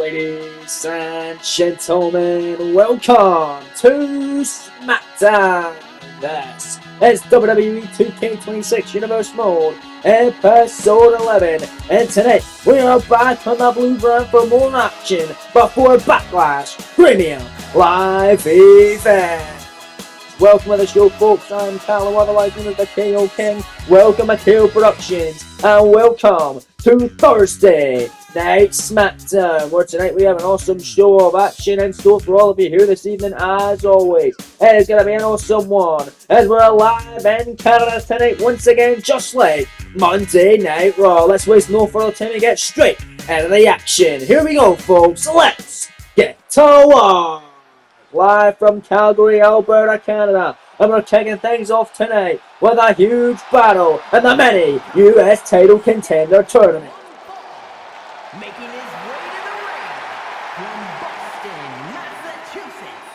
ladies and gentlemen, welcome to SmackDown. This is WWE 2K26 Universe Mode, Episode 11, and tonight we are back on the Blue Brand for more action before Backlash Premium Live Event. Welcome to the show, folks. I'm Callum, otherwise known as the KO King. Welcome to KO Productions, and welcome to Thursday Night SmackDown, where tonight we have an awesome show of action in store for all of you here this evening, as always. It is going to be an awesome one, as we're live in Canada tonight, once again, just like Monday Night Raw. Let's waste no further time and get straight into the action. Here we go, folks. Let's get to work. Live from Calgary, Alberta, Canada, and we're kicking things off tonight with a huge battle in the mini US title contender tournament. Making his way to the ring from Boston, Massachusetts,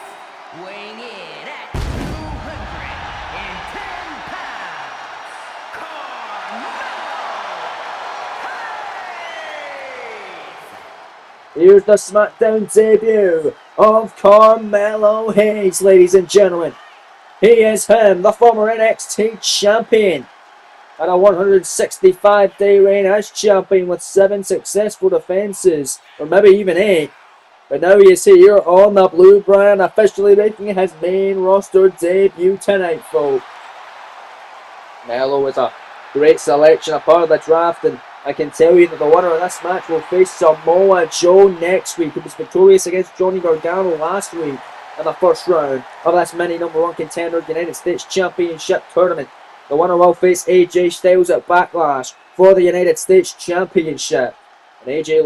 weighing in at 210 pounds, Carmelo Hayes! Here's the SmackDown debut of Carmelo Hayes, ladies and gentlemen. He is the former NXT champion. Had a 165-day reign as champion with 7 successful defenses, or maybe even 8. But now he is here on the Blue Brand, officially making his main roster debut tonight, folks. Melo is a great selection, a part of the draft, and I can tell you that the winner of this match will face Samoa Joe next week, who was victorious against Johnny Gargano last week in the first round of this mini #1 contender United States Championship tournament. The winner will face AJ Styles at Backlash for the United States Championship. And AJ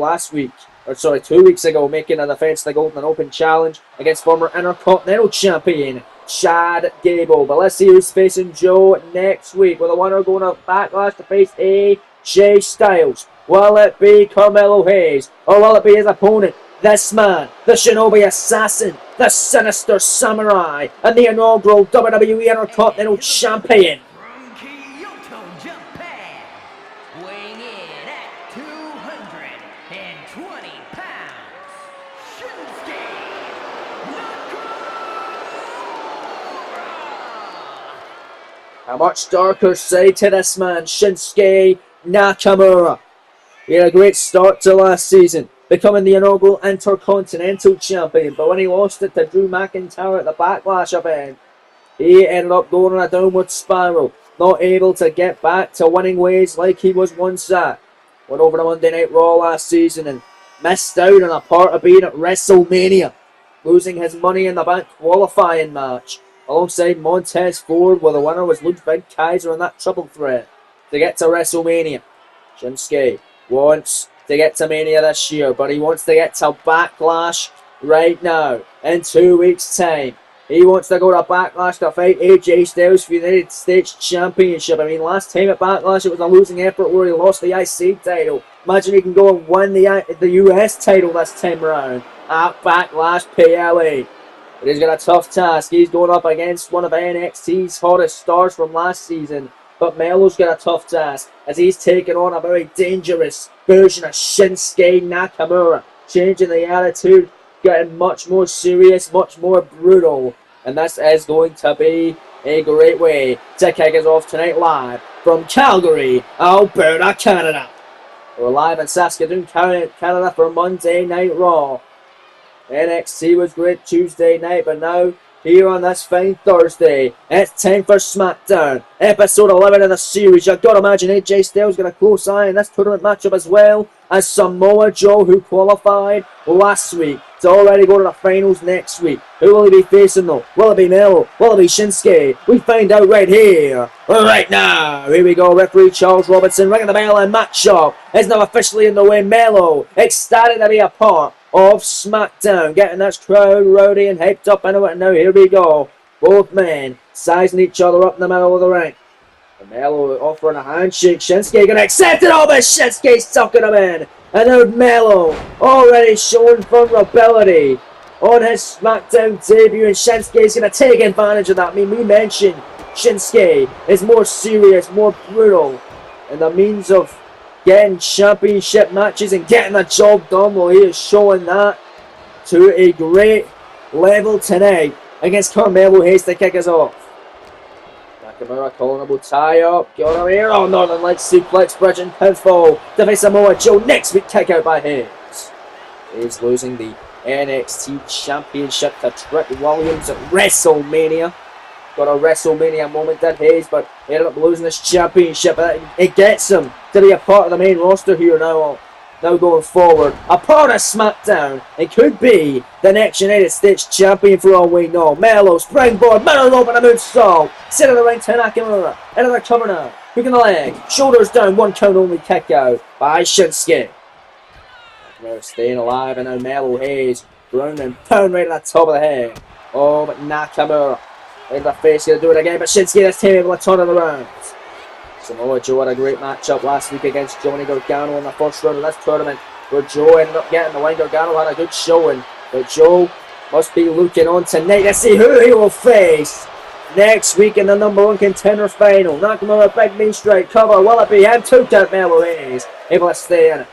2 weeks ago, making a defense of the Golden Open Challenge against former Intercontinental Champion Chad Gable. But let's see who's facing Joe next week. Will the winner going to Backlash to face AJ Styles? Will it be Carmelo Hayes? Or will it be his opponent, this man, the Shinobi Assassin, the Sinister Samurai, and the inaugural WWE Intercontinental Champion? From Kyoto, Japan, weighing in at 220 pounds, Shinsuke Nakamura! A much darker side to this man, Shinsuke Nakamura. He had a great start to last season, becoming the inaugural Intercontinental Champion, but when he lost it to Drew McIntyre at the Backlash event, he ended up going on a downward spiral, not able to get back to winning ways like he was once at. Went over to Monday Night Raw last season and missed out on a part of being at WrestleMania, losing his Money in the Bank qualifying match alongside Montez Ford, where the winner was Ludwig Kaiser in that triple threat to get to WrestleMania. Shinsuke wants to get to Mania this year, but he wants to get to Backlash right now in 2 weeks' time. He wants to go to Backlash to fight AJ Styles for the United States Championship. I mean, last time at Backlash it was a losing effort where he lost the IC title. Imagine he can go and win the US title this time around at Backlash PLA. But he's got a tough task. He's going up against one of NXT's hottest stars from last season. But Melo's got a tough task as he's taking on a very dangerous version of Shinsuke Nakamura, changing the attitude, getting much more serious, much more brutal. And this is going to be a great way to kick us off tonight live from Calgary, Alberta, Canada. We're live in Saskatoon, Canada for Monday Night Raw. NXT was great Tuesday night, but now here on this fine Thursday, it's time for SmackDown, episode 11 of the series. You've got to imagine AJ Styles got a close eye in this tournament matchup as well as Samoa Joe, who qualified last week to already go to the finals next week. Who will he be facing though? Will it be Melo? Will it be Shinsuke? We find out right here, right now. Here we go, referee Charles Robinson ringing the bell, and matchup is now officially in the way. Melo ecstatic to be a part of SmackDown, getting this crowd rowdy and hyped up into it. And now here we go, both men sizing each other up in the middle of the ring. And Melo offering a handshake. Shinsuke gonna accept it all, but Shinsuke's sucking him in. And now Melo already showing vulnerability on his SmackDown debut, and Shinsuke's gonna take advantage of that. I mean, we mentioned Shinsuke is more serious, more brutal, and the means of getting championship matches and getting the job done. Well, he is showing that to a great level tonight against Carmelo Hayes to kick us off. Nakamura calling about tie up. Got him here. Oh, Northern Lights suplex, bridge and pinfall. To face Samoa Joe. Next week kick out by Hayes. Hayes losing the NXT Championship to Trick Williams at WrestleMania. Got a WrestleMania moment, did Hayes, but he ended up losing this championship. It gets him to be a part of the main roster here now going forward. A part of SmackDown. It could be the next United States champion for all we know. Melo, springboard, middle rope and a moonsault. Center of the ring to Nakamura. Into the cover now. Hook in the leg. Shoulders down, 1 count only kick out by Shinsuke. Nakamura staying alive and now Melo Hayes. Ground and pound right at the top of the head. Oh, but Nakamura in the face, gonna do it again, but Shinsuke this time able to turn it around. Samoa Joe had a great matchup last week against Johnny Gargano in the first round of this tournament, where Joe ended up getting the win. Gargano had a good showing, but Joe must be looking on tonight to see who he will face next week in the #1 contender final. Nakamura, big mean straight cover, will it be him? 2 count Melo Hayes, able to stay in it.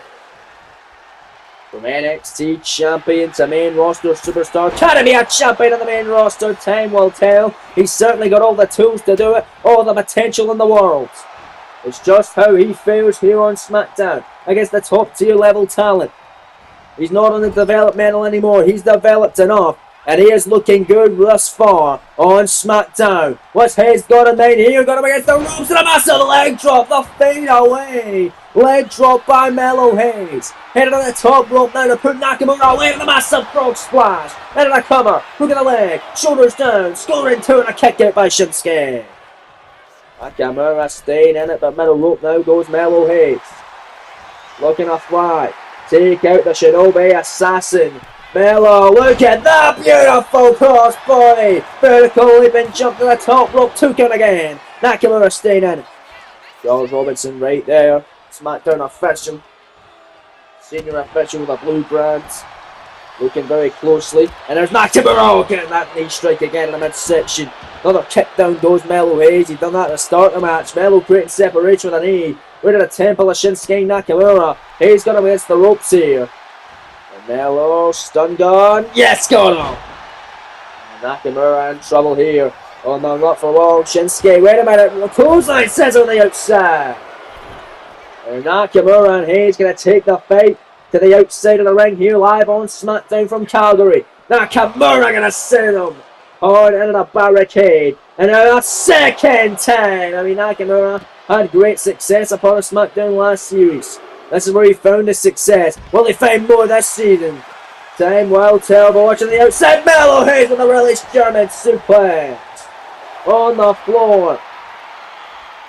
From NXT champion to main roster superstar, can he be a champion on the main roster? Time will tell. He's certainly got all the tools to do it, all the potential in the world. It's just how he fares here on SmackDown against the top tier level talent. He's not on the developmental anymore, he's developed enough, and he is looking good thus far on SmackDown. What's Hayes got in mind here? Got him against the ropes and a massive leg drop, the fade away. Leg drop by Melo Hayes. Headed on the top rope now to put Nakamura away with a massive frog splash. Into the cover, hook in the leg, shoulders down, scoring 2 and a kick out by Shinsuke. Nakamura staying in it, but middle rope now goes Melo Hayes. Looking a fly. Take out the Shinobi Assassin. Melo, look at that beautiful crossbody. Vertical leaping jump to the top rope, 2 count again. Nakamura staying in it. Charles Robinson right there. SmackDown official. Senior official with the blue brands. Looking very closely. And there's Nakamura getting that knee strike again in the midsection. Another kick down goes Melo Hayes. He's done that to start the match. Melo creating separation with a knee. Right at the temple of Shinsuke Nakamura. Hayes got him against the ropes here. And Melo, stun gun. Yes, got him! And Nakamura in trouble here. Oh no, not for long. Shinsuke, wait a minute. The clothesline says on the outside. And Nakamura and Hayes going to take the fight to the outside of the ring here live on SmackDown from Calgary. Nakamura going to send him hard into the barricade. And a second time. I mean, Nakamura had great success upon a SmackDown last series. This is where he found his success. Will he find more this season? Time will tell, but watching the outside. Melo Hayes with a release German suplex. On the floor.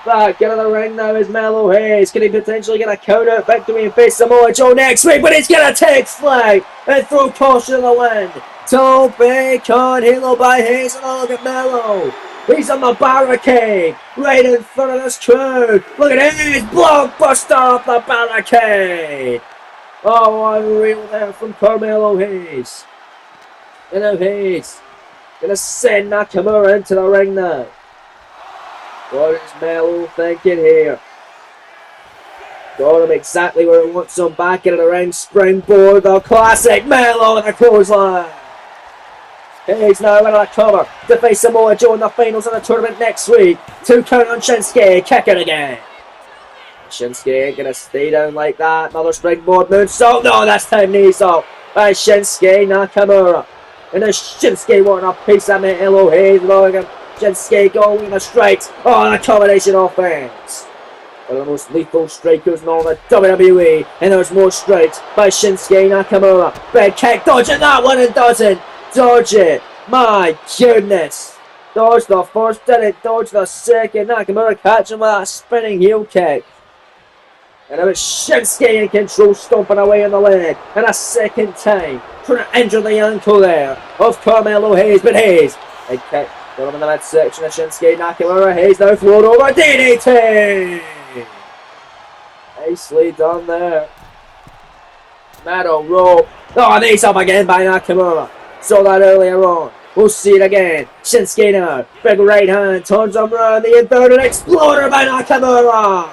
Back into the ring now is Melo Hayes. Can he potentially get a count out victory and face Samoa Joe next week? But he's going to take flag and throw caution in the wind. Don't be caught. Halo by Hayes. And look at Melo. He's on the barricade. Right in front of this crowd. Look at Hayes. Blockbuster off the barricade. Oh, unreal there from Carmelo Hayes. And now Hayes going to send Nakamura into the ring now. What is Melo thinking here? Got him exactly where he wants him. Back into the ring. Springboard. The classic Melo and a clothesline. Hayes now into the cover to face Samoa Joe in the finals of the tournament next week. 2 count on Shinsuke. Kick it again. Shinsuke ain't going to stay down like that. Another springboard moonsault. No, this time knees up by Shinsuke Nakamura. And there's Shinsuke wanting a piece of Melo Hayes. Logan. Shinsuke going with the strikes. Oh, an combination offense. One of the most lethal strikers in all the WWE. And there's more strikes by Shinsuke Nakamura. Big kick, dodging that one and doesn't dodge it. My goodness. Dodge the first, didn't dodge the second. Nakamura catching with that spinning heel kick. And now it's Shinsuke in control, stomping away on the leg. And a second time, trying to injure the ankle there of Carmelo Hayes. But Hayes, big kick. Got him in the midsection of Shinsuke Nakamura. Hayes now float over. DDT! Nicely done there. Metal rope. Oh, knees up again by Nakamura. Saw that earlier on. We'll see it again. Shinsuke now. Big right hand. Turns him around. The inverted exploder by Nakamura.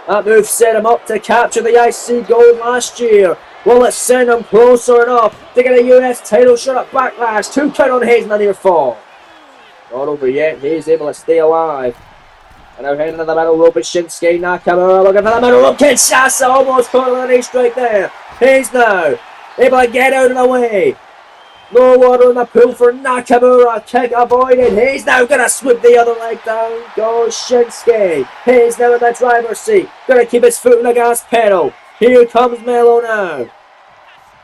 That move set him up to capture the IC gold last year. Will it send him closer enough to get a US title shot at Backlash? 2 count on Hayes and a near fall. Not over yet. Hayes able to stay alive. And now heading to the middle rope is Shinsuke Nakamura looking for the middle rope. Kinshasa almost caught on the knee strike there. Hayes now able to get out of the way. No water in the pool for Nakamura. Kick avoided. Hayes now going to swoop the other leg down. Goes Shinsuke. Hayes now in the driver's seat. Going to keep his foot in the gas pedal. Here comes Melo now.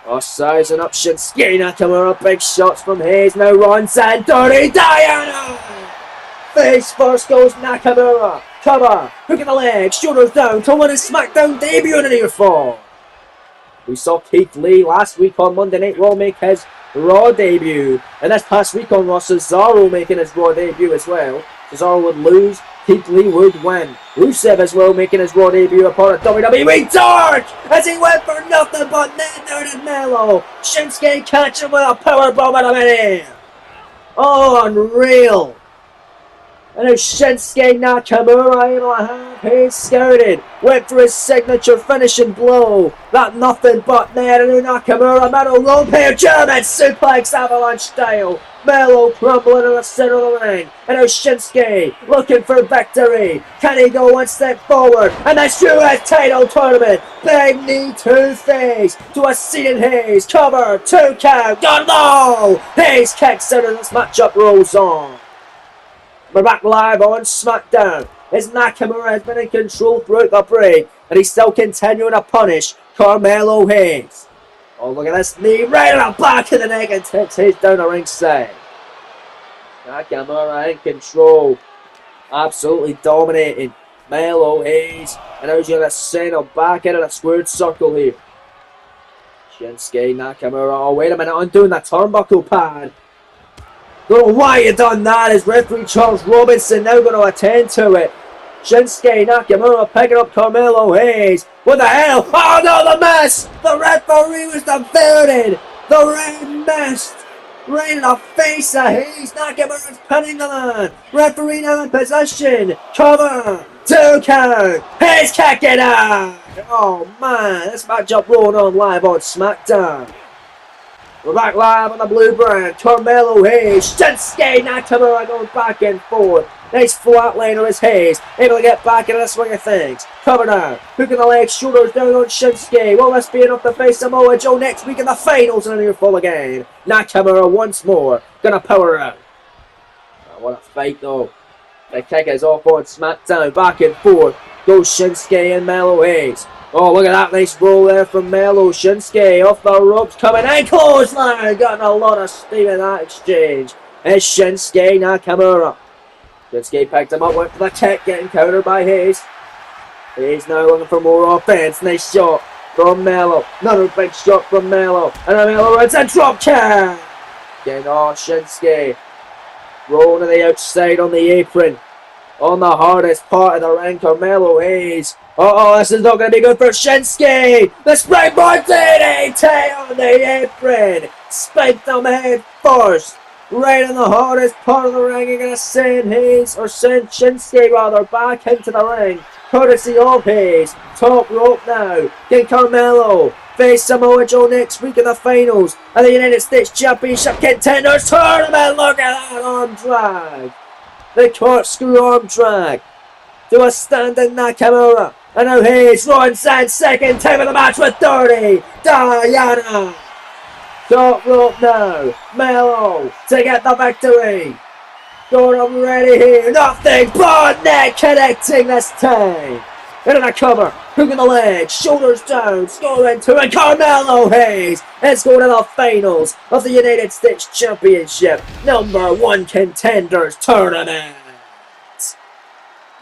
Oh, sizing up Shinsuke Nakamura. Big shots from Hayes. Now runs and Dirty Diana. Face first goes Nakamura. Cover. Hook in the leg. Shoulders down to win his SmackDown debut in a near fall. We saw Keith Lee last week on Monday Night Raw make his Raw debut. And this past week on Raw, Cesaro making his Raw debut as well. Cesaro would lose. Keith Lee would win. Rusev as well making his Raw debut upon a WWE Dark as he went for nothing but net out of Melo. Shinsuke catching with a powerbomb out of midair. Oh, unreal. And now Shinsuke Nakamura able to have Hayes scouted. Went for his signature finishing blow. That nothing but net. And now Nakamura, Melo roll pair, German suplex avalanche style. Melo crumbling in the center of the ring. And now Shinsuke looking for victory. Can he go one step forward? And that's US title tournament. Big knee to face to a seated Hayes. Cover, 2 count. God no! Hayes kicks out of this matchup, rolls on. We're back live on SmackDown as Nakamura has been in control throughout the break and he's still continuing to punish Carmelo Hayes. Oh, look at this knee right in the back of the neck and takes Hayes down the ringside. Nakamura in control, absolutely dominating Melo Hayes, and now he's going to send him back into the squared circle here. Shinsuke Nakamura, oh wait a minute, undoing the turnbuckle pad. Don't know why you done that. Is referee Charles Robinson now going to attend to it? Shinsuke Nakamura picking up Carmelo Hayes. What the hell? Oh no, the miss! The referee was diverted. The red mist right in the face of Hayes. Nakamura's pinning the man. Referee now in possession. Cover. 2 count. Hayes kicking out. Oh man, this matchup rolling on live on SmackDown. We're back live on the blue brand. Carmelo Hayes. Shinsuke Nakamura going back and forth. Nice flatliner is Hayes. Able to get back into the swing of things. Cover now. Hooking the legs. Shoulders down on Shinsuke. Will this be enough to face Samoa Joe next week in the finals in a near fall again? Nakamura once more. Gonna power out. Oh, what a fight though. The kick is off on SmackDown. Back and forth. Goes Shinsuke and Melo Hayes. Oh, look at that nice roll there from Melo. Shinsuke off the ropes coming in. Clothesline. Getting a lot of steam in that exchange. It's Shinsuke Nakamura. Shinsuke picked him up, went for the kick, getting countered by Hayes. Hayes now looking for more offense. Nice shot from Melo. Another big shot from Melo. And then Melo runs a drop kick. Getting off Shinsuke. Rolling to the outside on the apron. On the hardest part of the ring, Carmelo Hayes. Uh-oh, this is not going to be good for Shinsuke. The springboard DDT on the apron. Spiked him head first. Right in the hardest part of the ring. You're going to send Hayes, or send Shinsuke rather, back into the ring. Courtesy of Hayes. Top rope now. Can Carmelo face Samoa Joe next week in the finals of the United States Championship Contenders Tournament. Look at that arm drag. The corkscrew arm drag to a standing Nakamura. And now Hayes runs in second time of the match with Dirty Diana. Top rope now. Melo to get the victory. Going ready here. Nothing but neck connecting this time. Into the cover. Hooking the leg. Shoulders down. Scoring 2. And Carmelo Hayes is going to the finals of the United States Championship #1 Contenders Tournament.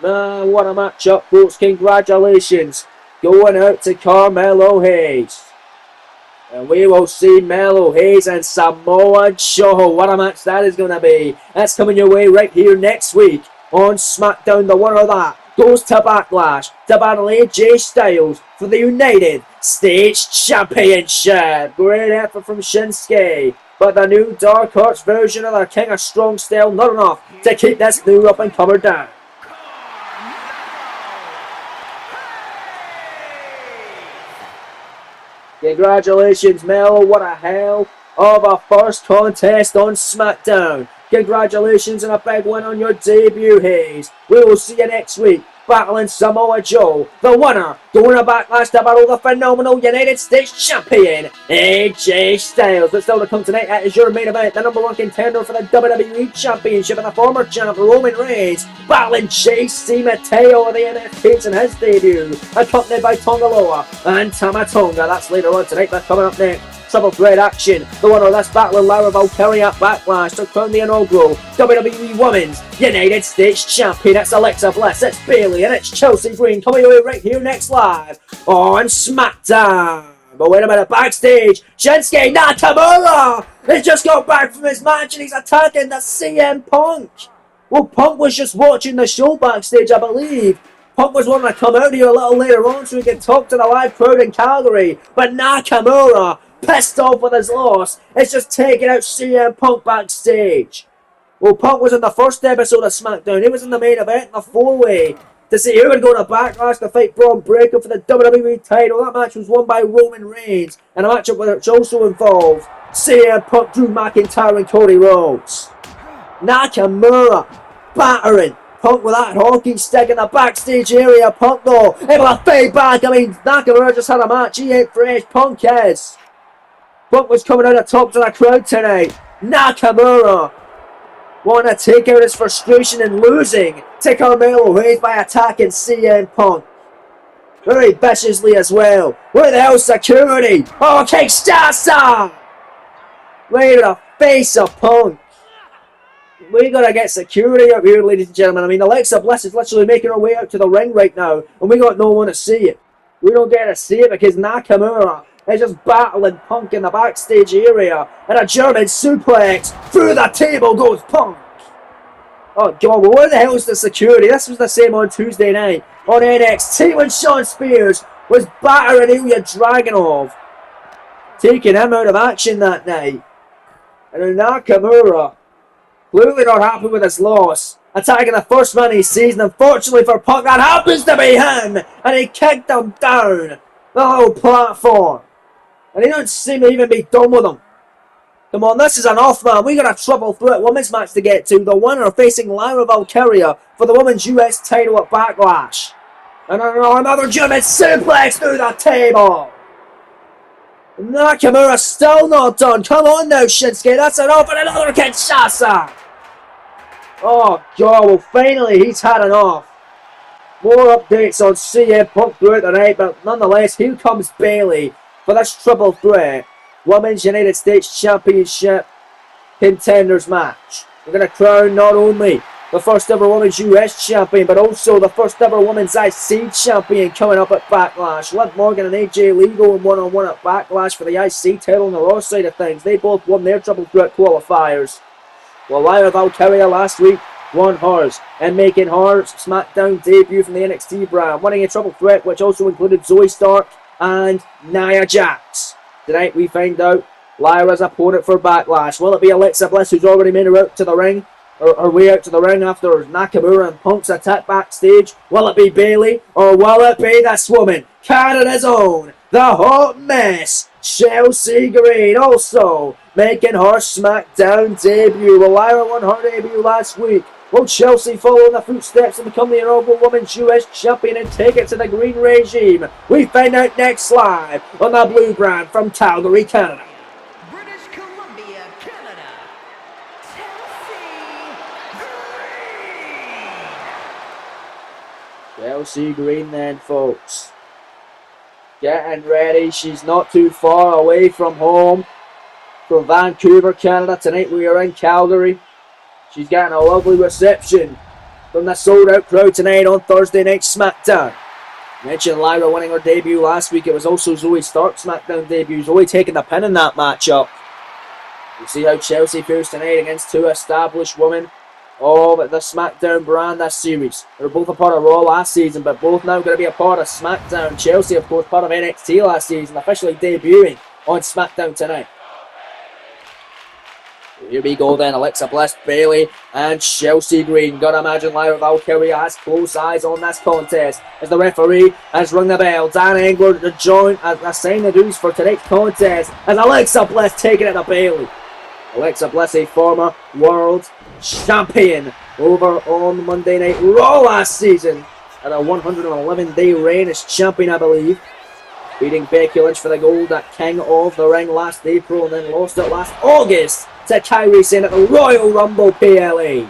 Man, what a matchup, folks. Congratulations going out to Carmelo Hayes. And we will see Melo Hayes and Samoa Joe. What a match that is going to be. That's coming your way right here next week on SmackDown. The winner of that goes to Backlash to battle AJ Styles for the United States Championship. Great effort from Shinsuke. But the new Dark Horse version of the King of Strong Style not enough to keep this new up and comer down. Congratulations, Mel. What a hell of a first contest on SmackDown. Congratulations and a big win on your debut, Hayes. We will see you next week, battling Samoa Joe, the winner, going to Backlash to battle the phenomenal United States Champion, AJ Styles. But still to come tonight, that is your main event, the number one contender for the WWE Championship and the former champ Roman Reigns, battling JC Mateo of the NXT in his debut, accompanied by Tongaloa and Tamatonga. That's later on tonight, but coming up next. Triple threat action. The winner of this battle in Lara Valkyria at Backlash to crown the inaugural WWE Women's United States Champion. It's Alexa Bliss, it's Bayley, and it's Chelsea Green coming away right here next live on SmackDown. But wait a minute, backstage, Shinsuke Nakamura has just got back from his match and he's attacking the CM Punk. Well, Punk was just watching the show backstage, I believe. Punk was wanting to come out here a little later on so he could talk to the live crowd in Calgary. But Nakamura, pissed off with his loss, is just taking out CM Punk backstage. Well, Punk was in the first episode of SmackDown. He was in the main event, the four-way, to see who would go to Backlash to fight Braun Breaker for the WWE title. That match was won by Roman Reigns, and a matchup which also involved CM Punk, Drew McIntyre, and Cody Rhodes. Nakamura battering Punk with that hockey stick in the backstage area. Punk though, able to fade back. I mean, Nakamura just had a match. He ain't fresh. Punk is. Punk was coming out to talk to the crowd tonight. Nakamura wanting to take out his frustration in losing to Carmelo Hayes by attacking CM Punk. Very viciously as well. Where the hell's security? Oh, Kinshasa! Right to the face of Punk. We gotta get security up here, ladies and gentlemen. I mean, Alexa Bliss is literally making her way out to the ring right now, and we got no one to see it. We don't get to see it because Nakamura is just battling Punk in the backstage area, and a German suplex through the table goes Punk. Oh God, well, where the hell is the security? This was the same on Tuesday night on NXT when Shawn Spears was battering Ilya Dragunov, taking him out of action that night. And then Nakamura, clearly not happy with his loss, attacking the first man he sees, and unfortunately for Punk, that happens to be him, and he kicked him down the whole platform. And he don't seem to even be done with him. Come on, this is an off, man. We got a triple threat women's match to get to. The winner facing Lyra Valkyria for the women's US title at Backlash. And another German suplex through the table. Nakamura still not done. Come on now, Shinsuke. That's enough. And another Kinshasa. Oh, God. Well, finally, he's had enough. More updates on CM Punk throughout the night. But nonetheless, here comes Bayley for this triple threat Women's United States Championship contenders match. We're going to crown not only the first ever Women's US Champion, but also the first ever Women's IC Champion coming up at Backlash. Liv Morgan and AJ Lee going one-on-one at Backlash for the IC title on the Raw side of things. They both won their triple threat qualifiers. Well, Lyra Valkyria last week won hers, and making her SmackDown debut from the NXT brand, winning a triple threat which also included Zoe Stark and Nia Jax. Tonight we find out Lyra's opponent for Backlash. Will it be Alexa Bliss, who's already made her out to the ring, or her way out to the ring after Nakamura and Punk's attack backstage? Will it be Bayley, or will it be this woman, Canada's own, the hot mess, Chelsea Green, also making her SmackDown debut? Well, Lyra won her debut last week. Will Chelsea follow in the footsteps and become the inaugural Women's US Champion and take it to the green regime? We find out next live on the Blue Brand from Calgary, Canada. British Columbia, Canada. Chelsea Green. Chelsea Green then, folks. Getting ready. She's not too far away from home, from Vancouver, Canada. Tonight we are in Calgary. She's getting a lovely reception from the sold-out crowd tonight on Thursday Night SmackDown. Mentioned Lyra winning her debut last week. It was also Zoe Stark's SmackDown debut. Zoe taking the pin in that matchup. We'll see how Chelsea fares tonight against two established women of the SmackDown brand this series. They were both a part of Raw last season, but both now going to be a part of SmackDown. Chelsea, of course, part of NXT last season, officially debuting on SmackDown tonight. Here we go then, Alexa Bliss, Bayley, and Chelsea Green. Gotta imagine Lyra Valkyria has close eyes on this contest as the referee has rung the bell. Dan Engler to join as assign the dues for tonight's contest as Alexa Bliss taking it to Bayley. Alexa Bliss, a former world champion over on Monday Night Raw last season at a 111-day reign as champion, I believe. Beating Becky Lynch for the gold at King of the Ring last April and then lost it last August to Kairi Sane at the Royal Rumble PLA.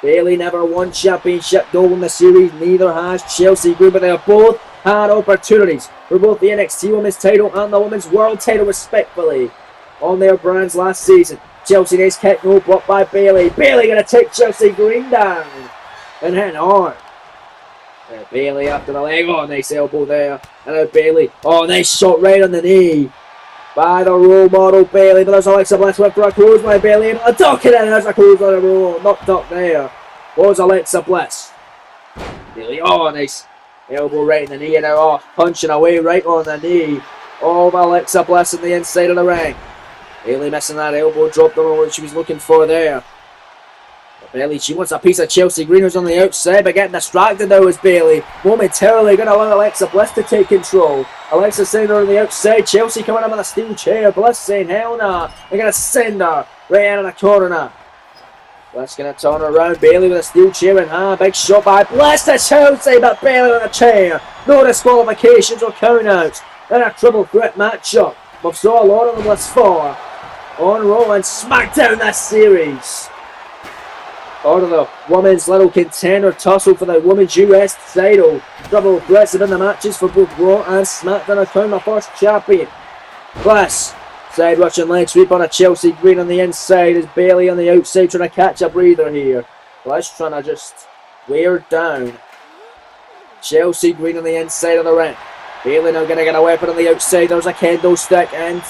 Bayley never won championship gold in the series, neither has Chelsea Green, but they have both had opportunities for both the NXT Women's title and the Women's World title respectively on their brands last season. Chelsea next kick, no block by Bayley. Bayley going to take Chelsea Green down and hit hard. Bayley after the leg. Oh, nice elbow there. And now Bayley. Oh, nice shot right on the knee by the role model Bayley. But there's Alexa Bliss with for a close by Bayley. A duck it in. There's a close on the roll. Knocked up there. Was Alexa Bliss. Bayley. Oh, nice elbow right in the knee. And now punching away right on the knee of Alexa Bliss in the inside of the ring. Bayley missing that elbow drop. Don't know what she was looking for there. Bayley, she wants a piece of Chelsea Green who's on the outside, but getting distracted now is Bayley. Momentarily going to allow Alexa Bliss to take control. Alexa sending her on the outside. Chelsea coming in with a steel chair. Bliss saying, hell nah. They're going to send her right into the corner now. Bliss going to turn around. Bayley with a steel chair in hand. Big shot by Bliss to Chelsea, but Bayley with a chair. No disqualifications or countouts. In a triple threat matchup. We've saw a lot of them thus far on Raw and SmackDown this series. Part of the women's little contender tussle for the women's US title. Double threats have been the matches for both Raw and SmackDown. I crown the first champion. Bliss, side rushing leg sweep on a Chelsea Green on the inside as Bayley on the outside trying to catch a breather here. Bliss trying to just wear down Chelsea Green on the inside of the ring. Bayley now going to get a weapon on the outside. There's a kendo stick and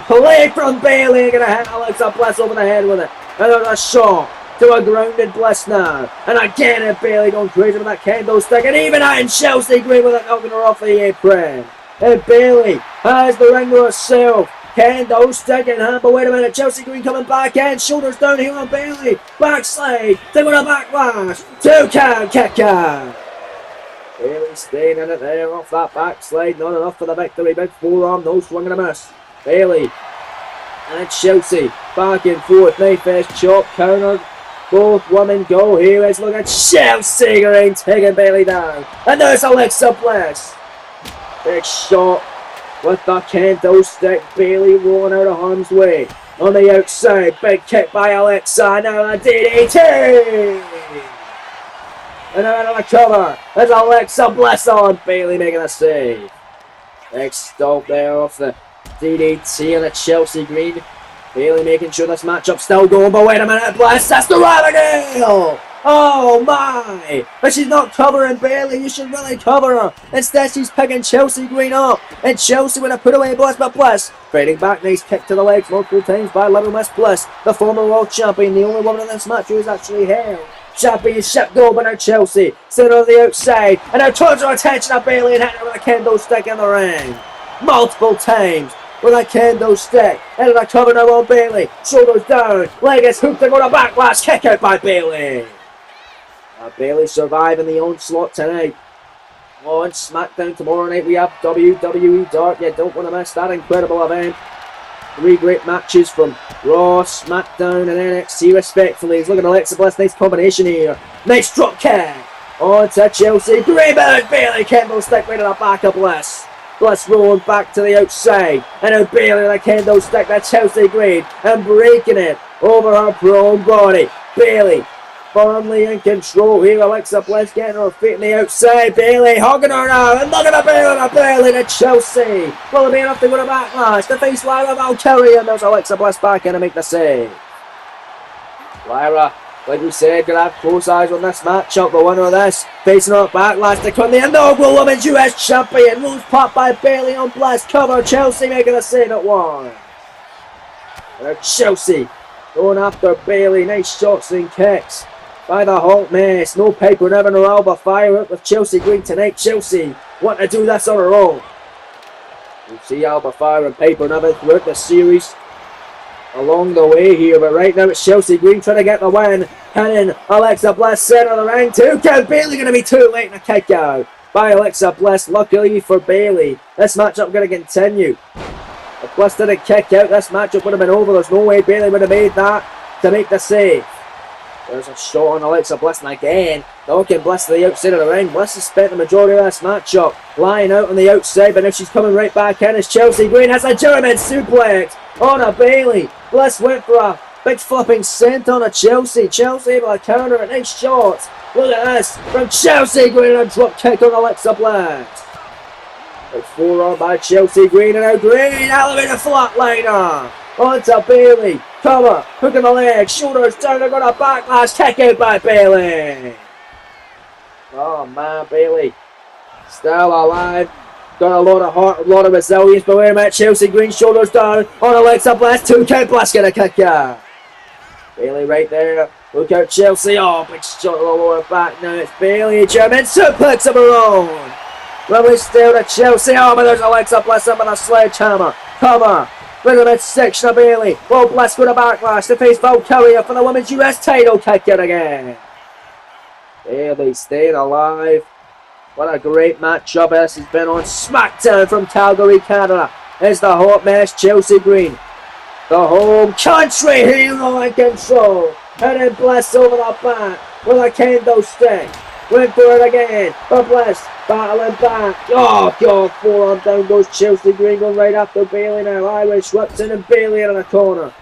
play from Bayley. Going to hit Alexa Bliss over the head with it. And there's a shot to a grounded Bliss now. And again, Bayley going crazy with that kendo stick. And even and Chelsea Green with it knocking her off the apron. And Bayley has the ring to herself. Kendo stick in hand, but wait a minute. Chelsea Green coming back in. Shoulders down here on Bayley. Backslide. Taking a backlash. 2 count kick out. Bayley staying in it there off that backslide. Not enough for the victory. Big forearm. No swing and a miss. Bayley and Chelsea back and forth. Knife edge chop. Counter. Both women go. Here is look at Chelsea Green taking Bayley down. And there's Alexa Bliss. Big shot with the kendo stick. Bayley rolling out of harm's way. On the outside. Big kick by Alexa. Now a DDT. And out of the cover. There's Alexa Bliss on. Bayley making a save. Big stomp there off the DDT and the Chelsea Green. Bayley making sure this matchup still going, but wait a minute, Bliss, that's the Abigail! Oh my! But she's not covering Bayley, you should really cover her. Instead, she's picking Chelsea Green up. And Chelsea with a put away Bliss, but Bliss fighting back, nice kick to the legs multiple times by Little Miss Bliss, the former world champion, the only woman in this match who is actually held championship gold, but now Chelsea sitting on the outside, and now turns her attention to Bayley and hitting her with a kendo stick in the ring. Multiple times. With a kendo stick. Into the cover now on Bayley. Shoulders down. Leg is hooked and going to backlash. Kick out by Bayley. Bayley surviving the onslaught tonight. On SmackDown tomorrow night we have WWE Dark. You don't want to miss that incredible event. 3 great matches from Raw, SmackDown and NXT respectfully. He's looking at Alexa Bliss. Nice combination here. Nice drop kick. On to Chelsea. Great Bayley. Kendo stick right in the back of Bliss. Bliss rolling back to the outside. And now Bayley with a kendo stick to Chelsea Green. And breaking it over her prone body. Bayley firmly in control here. Alexa Bliss getting her feet on the outside. Bayley hugging her now. And look at the Bayley to Chelsea. Will it be enough to go to backlash? The face Lyra Valkyria. And there's Alexa Bliss back in to make the save. Lyra, like we said, gonna have close eyes on this matchup. The winner of this facing up backlash to become the inaugural Women's US Champion. Moves popped by Bayley on Bliss. Cover. Chelsea making a save at 1. And Chelsea going after Bayley. Nice shots and kicks by the Hulk Mess. No Piper, never no Alba Fire up with Chelsea Green tonight. Chelsea want to do this on her own. We'll see Alba Fire and Piper never throughout the series along the way here, but right now it's Chelsea Green trying to get the win. Pinning Alexa Bliss center of the ring. 2 count. Bayley going to be too late in a kick out by Alexa Bliss. Luckily for Bayley, this matchup going to continue. If Bliss didn't kick out, this matchup would have been over. There's no way Bayley would have made that to make the save. There's a shot on Alexa Bliss, and again, knocking Bliss to the outside of the ring. Bliss has spent the majority of this matchup lying out on the outside, but now she's coming right back in as Chelsea Green has a German suplex on a Bayley. Bliss went for a big flipping sent on a Chelsea. Chelsea able to counter it. Nice shot. Look at this from Chelsea Green, and a drop kick on Alexa Bliss. A forearm by Chelsea Green, and now Green elevator flatliner onto Bayley. Cover, hook in the leg, shoulders down, they're going to backlash, kick out by Bayley. Oh man, Bayley still alive. Got a lot of heart, a lot of resilience, but wait a minute, Chelsea Green, shoulders down on Alexa Bliss, 2 count, Bliss gonna kick out. Bayley right there, look out Chelsea, oh big shot on the lower back, now it's Bayley, German suplex of her own. Lovely still to Chelsea, oh but there's Alexa Bliss up with a sledgehammer, cover. With a midsection of Bayley. Well, Bliss with a backlash to face Valkyria for the Women's US title. Kick it again. Bayley staying alive. What a great matchup this has been on SmackDown from Calgary, Canada. It's the hot mess Chelsea Green. The home country hero in control. And then Bliss over the back with a kendo stick. Went for it again. But Bliss battling back. Oh god, forearm down goes Chelsea Green, going right after Bayley now. Irish whips in and Bayley in the corner.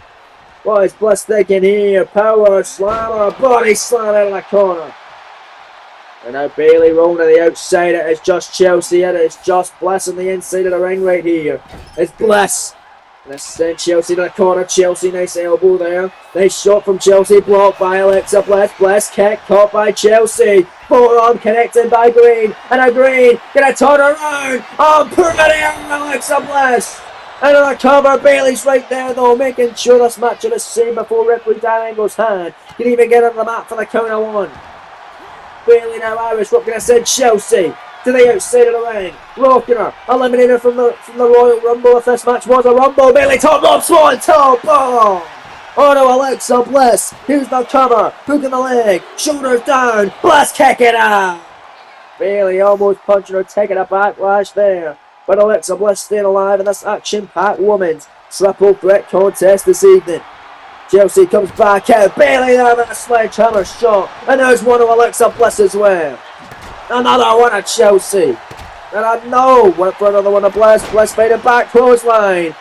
What is Bliss thinking here? Power slammer, body slam out of the corner. And now Bayley rolling to the outside. It is just Chelsea. It is just Bliss on the inside of the ring right here. It's Bliss. Let's send Chelsea to the corner. Chelsea, nice elbow there. Nice shot from Chelsea. Blocked by Alexa Bliss. Bliss kick caught by Chelsea. Forearm connected by Green. And a Green gonna turn around. Oh, pretty Alexa Bliss. Another cover. Bayley's right there though, making sure this match is seen before referee Dan Angle's hand can even get on the mat for the count of 1. Bayley now Irish. What can I send Chelsea to the outside of the ring, rocking her, eliminated from the Royal Rumble. If this match was a Rumble, Bayley top rope, swan toe bomb. Oh no, Alexa Bliss, here's the cover, hook in the leg, shoulders down, Bliss kick it out. Bayley almost punching her, taking a backlash there, but Alexa Bliss staying alive in this action-packed women's triple threat contest this evening. Chelsea comes back out, Bayley there with a sledgehammer shot, and there's one of Alexa Bliss as well. Another one of Chelsea. And I know, went for another one of Bliss. Bliss faded back, clothesline.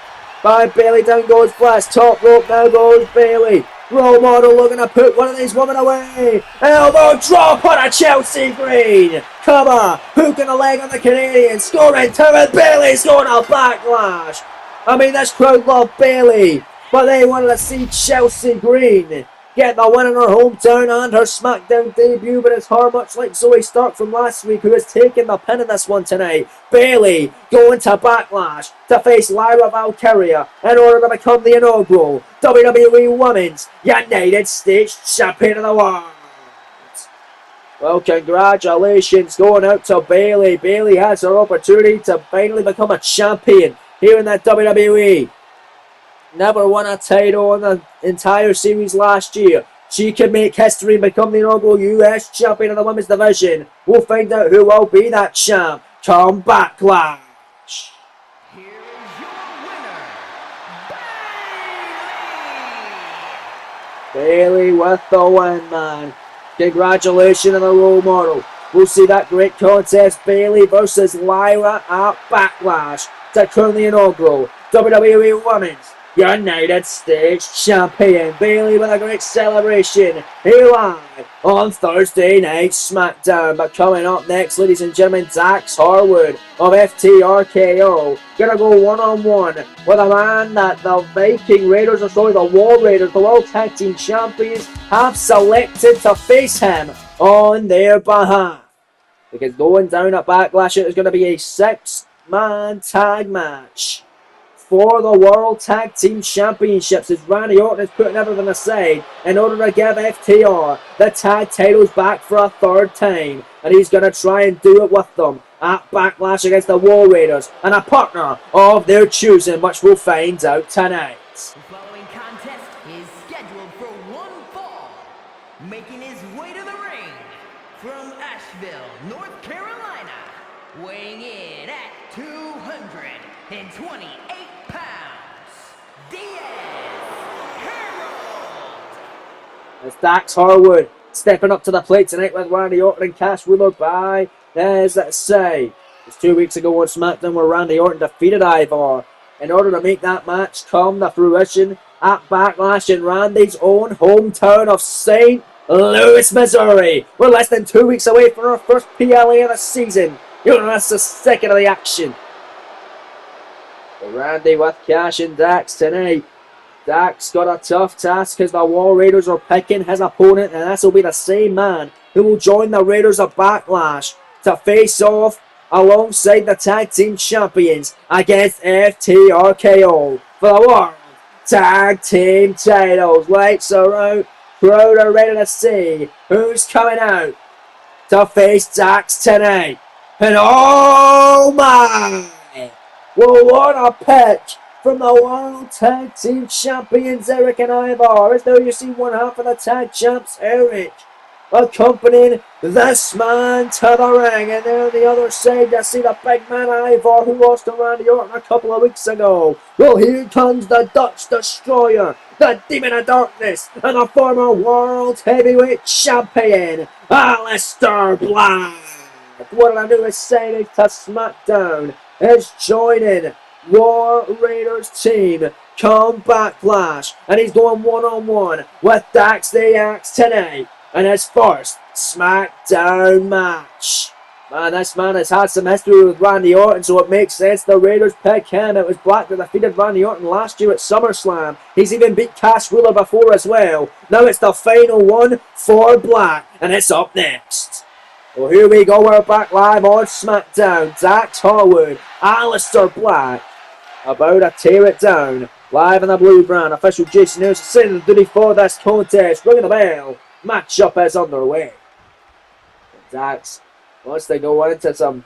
By Bayley, down goes Bliss. Top rope, now goes Bayley. Role model looking to put one of these women away. Elbow drop on a Chelsea Green. Cover, hook in the leg on the Canadian. Scoring 2 and Bayley's going to backlash. I mean, this crowd loved Bayley, but they wanted to see Chelsea Green get the win in her hometown and her SmackDown debut, but it's her, much like Zoe Stark from last week, who has taken the pin in this one tonight. Bayley going to Backlash to face Lyra Valkyria in order to become the inaugural WWE Women's United States Champion of the World. Well, congratulations going out to Bayley. Bayley has her opportunity to finally become a champion here in that WWE. Never won a title in the entire series last year. She can make history and become the inaugural US champion of the women's division. We'll find out who will be that champ come Backlash. Here is your winner, Bayley with the win, man. Congratulations on the role model. We'll see that great contest, Bayley versus Lyra at Backlash, to crown the inaugural WWE Women's United States Champion. Bayley with a great celebration here live on Thursday Night SmackDown. But coming up next, ladies and gentlemen, Dax Harwood of FTRKO gonna go one-on-one with a man that the War Raiders, the World Tag Team Champions, have selected to face him on their behalf. Because going down at Backlash, it is going to be a 6-man tag match for the World Tag Team Championships, as Randy Orton is putting everything aside in order to give FTR the tag titles back for a 3rd time. And he's going to try and do it with them at Backlash against the War Raiders and a partner of their choosing, which we'll find out tonight. The following contest Asheville, North Carolina, weighing in at 228 pounds, Diaz Harold. As Dax Harwood stepping up to the plate tonight with Randy Orton and Cash Wheeler by, as let's say, it was 2 weeks ago on SmackDown where Randy Orton defeated Ivar. In order to make that match come to fruition at Backlash in Randy's own hometown of St. Louis, Missouri. We're less than 2 weeks away from our first PLA of the season. You'll miss a second of the action. But Randy with Cash and Dax tonight. Dax got a tough task as the War Raiders are picking his opponent, and this will be the same man who will join the Raiders of Backlash to face off alongside the Tag Team Champions against FTRKO for the World Tag Team titles. Lights are out, crowd are ready to see who's coming out to face Dax tonight. And oh my! Well, what a pick from the World Tag Team Champions Eric and Ivar. As now you see one half of the Tag Champs, Eric, accompanying this man to the ring. And then on the other side, you see the big man Ivar, who lost to Randy Orton a couple of weeks ago. Well, here comes the Dutch Destroyer, the Demon of Darkness, and the former World Heavyweight Champion, Aleister Black. What I do is signing to SmackDown is joining War Raiders team come Backlash, and he's going one-on-one with Dax the Axe tonight in his first SmackDown match. Man, this man has had some history with Randy Orton, so it makes sense the Raiders pick him. It was Black that defeated Randy Orton last year at SummerSlam. He's even beat Cash Wheeler before as well. Now it's the final one for Black, and it's up next. Well, here we go, we're back live on SmackDown. Dax Harwood, Aleister Black, about to tear it down. Live in the blue brand, official Jason News is sending the duty for this contest. Ringing the bell, matchup is underway. Dax wants to go into some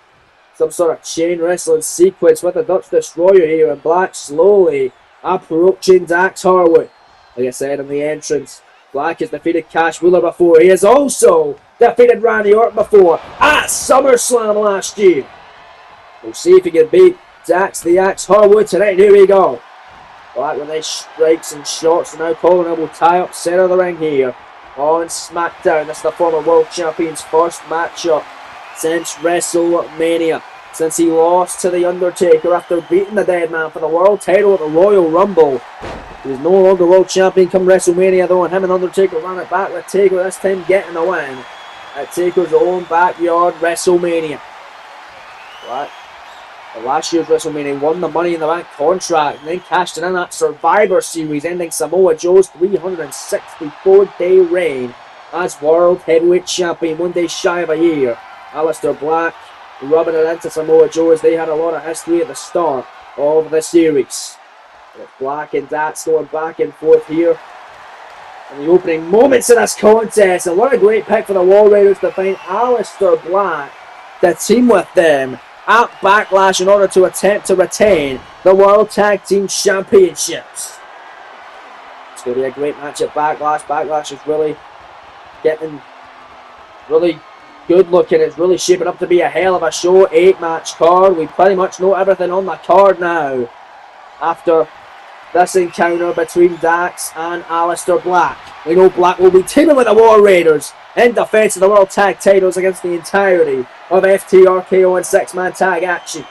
sort of chain wrestling sequence with the Dutch Destroyer here, and Black slowly approaching Dax Harwood. Like I said in the entrance, Black has defeated Cash Wheeler before. He has also defeated Randy Orton before at SummerSlam last year. We'll see if he can beat Dax the Axe Harwood tonight. Here we go. Black with nice strikes and shots, and now Colin will tie up center of the ring here on SmackDown. This is the former World Champion's first matchup since WrestleMania, since he lost to The Undertaker after beating the Dead Man for the world title at the Royal Rumble. He's no longer World Champion come WrestleMania though, and him and Undertaker ran it back with Taker, this time getting the win at Taker's own backyard WrestleMania. What? The last year's WrestleMania won the Money in the Bank contract and then cashed in that Survivor Series, ending Samoa Joe's 364-day reign as World Heavyweight Champion, 1 day shy of a year. Aleister Black rubbing it into Samoa Joe as they had a lot of history at the start of the series. With Black and Dax going back and forth here in the opening moments of this contest. And what a great pick for the War Raiders to find Aleister Black to team with them at Backlash in order to attempt to retain the World Tag Team Championships. It's going to be a great match at Backlash. Backlash is really getting really good looking. It's really shaping up to be a hell of a show. 8-match card. We pretty much know everything on the card now after this encounter between Dax and Aleister Black. We know Black will be teaming with the War Raiders in defense of the World Tag titles against the entirety of FTRKO and 6-man tag action.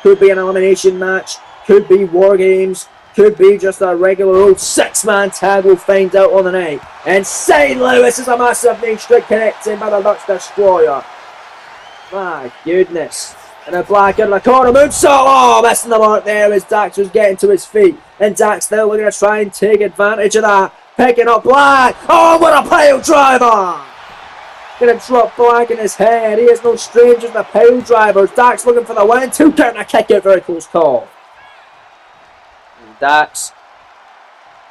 Could be an elimination match, could be War Games, could be just a regular old 6-man tag. We'll find out on the night. And St. Louis is a massive main street connecting by the Dutch Destroyer. My goodness. And a Black in the corner, moonsault. Oh, missing the mark there as Dax was getting to his feet. And Dax now looking to try and take advantage of that. Picking up Black. Oh, what a pile driver. Gonna drop Black in his head. He is no stranger to the pile drivers. Dax looking for the win. 2 count and a kick out. Very close call. And Dax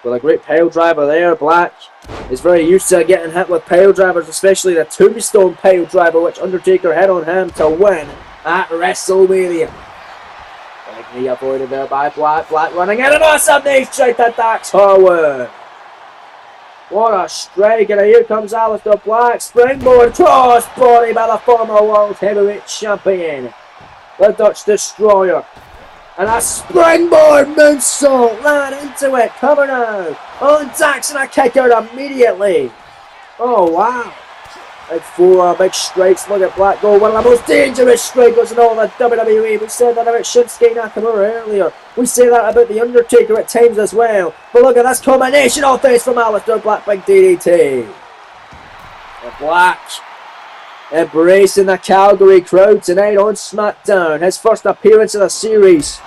with a great pile driver there. Black is very used to getting hit with pile drivers, especially the tombstone pile driver, which Undertaker had on him to win at WrestleMania. Big knee avoided there by Black. Black running in, and awesome knee straight to Dax Harwood. What a strike, and here comes Aleister Black. Springboard cross body by the former World Heavyweight Champion, the Dutch Destroyer. And a springboard moonsault, land into it, cover now. On Dax, and a kick out immediately. Oh wow. Big four, big strikes. Look at Black go. One of the most dangerous strikers in all of the WWE. We said that about Shinsuke Nakamura earlier. We say that about The Undertaker at times as well. But look at this combination offense from Aleister Black. Big DDT. And Black embracing the Calgary crowd tonight on SmackDown. His first appearance of the series.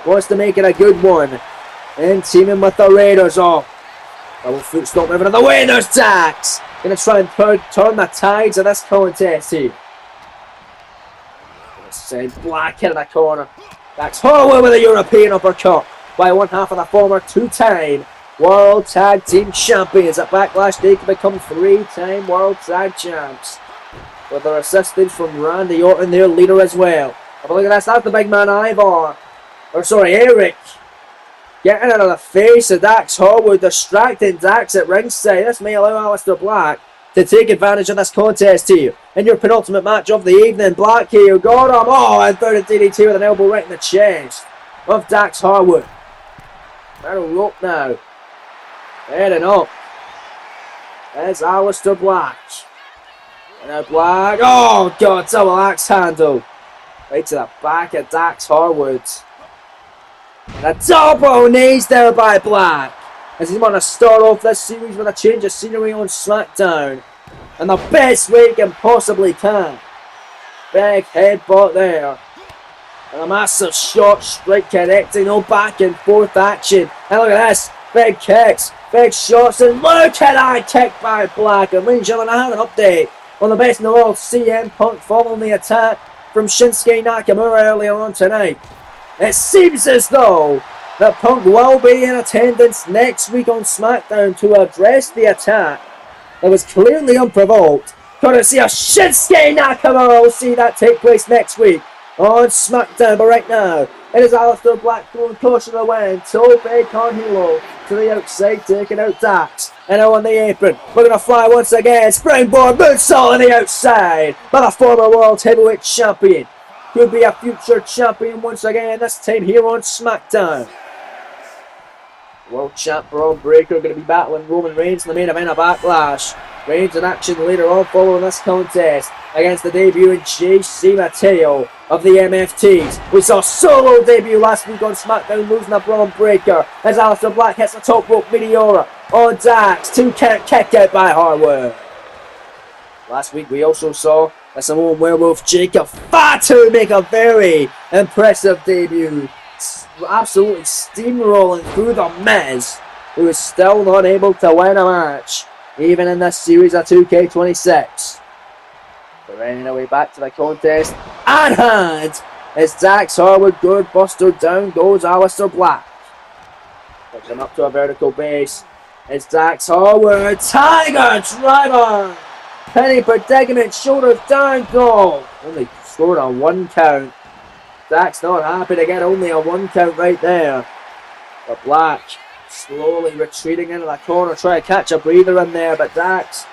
Wants to make it a good one. And teaming with the Raiders. Oh, double foot stomp moving in the way. There's Dax. Going to try and turn the tides of this contest here. Send Black in the corner. Dax Harwood with a European uppercut by one half of the former two-time World Tag Team Champions. At Backlash, they can become three-time World Tag Champs. With their assistance from Randy Orton, their leader as well. Have a look at this. That's the big man Ivar. Or sorry, Eric. Getting out of the face of Dax Harwood, distracting Dax at ringside. This may allow Aleister Black to take advantage of this contest here. In your penultimate match of the evening, Black here got him. Oh, and third DDT with an elbow right in the chest of Dax Harwood. Metal rope now. Heading up. There's Aleister Black. And now Black. Oh, God, double axe handle. Right to the back of Dax Harwood. And a double knees there by Black. As he's going to start off this series with a change of scenery on SmackDown. And the best way he can possibly can. Big headbutt there. And a massive short strike connecting. No back and forth action. And look at this. Big kicks. Big shots. And look at that kick by Black. And ladies and gentlemen, I have an update on the best in the world, CM Punk, following the attack from Shinsuke Nakamura earlier on tonight. It seems as though that Punk will be in attendance next week on SmackDown to address the attack that was clearly unprovoked. Courtesy of Shinsuke Nakamura. We'll see that take place next week on SmackDown. But right now, it is Aleister Black throwing caution to the wind. Tope con Hilo to the outside, taking out Dax. And now on the apron, we're going to fly once again. Springboard moonsault on the outside by the former World Heavyweight Champion. Could be a future champion once again, this time here on SmackDown. World Champ Braun Breaker going to be battling Roman Reigns in the main event of Backlash. Reigns in action later on following this contest against the debuting JC Mateo of the MFTs. We saw Solo debut last week on SmackDown, losing a Braun Breaker as Aleister Black hits the top rope Meteora on Dax. 2 count kick out by Harwood. Last week we also saw the Samoan Werewolf Jacob Fatu make a very impressive debut. Absolutely steamrolling through the Miz, who is still not able to win a match, even in this series of 2K26. But anyway, back to the contest at hand. As Dax Harwood good, Buster down goes Aleister Black. Puts him up to a vertical base. It's Dax Harwood, Tiger Driver. Penny predicament, shoulders down, goal. Only scored on 1 count. Dax not happy to get only a 1 count right there. But Black slowly retreating into the corner, trying to catch a breather in there. But Dax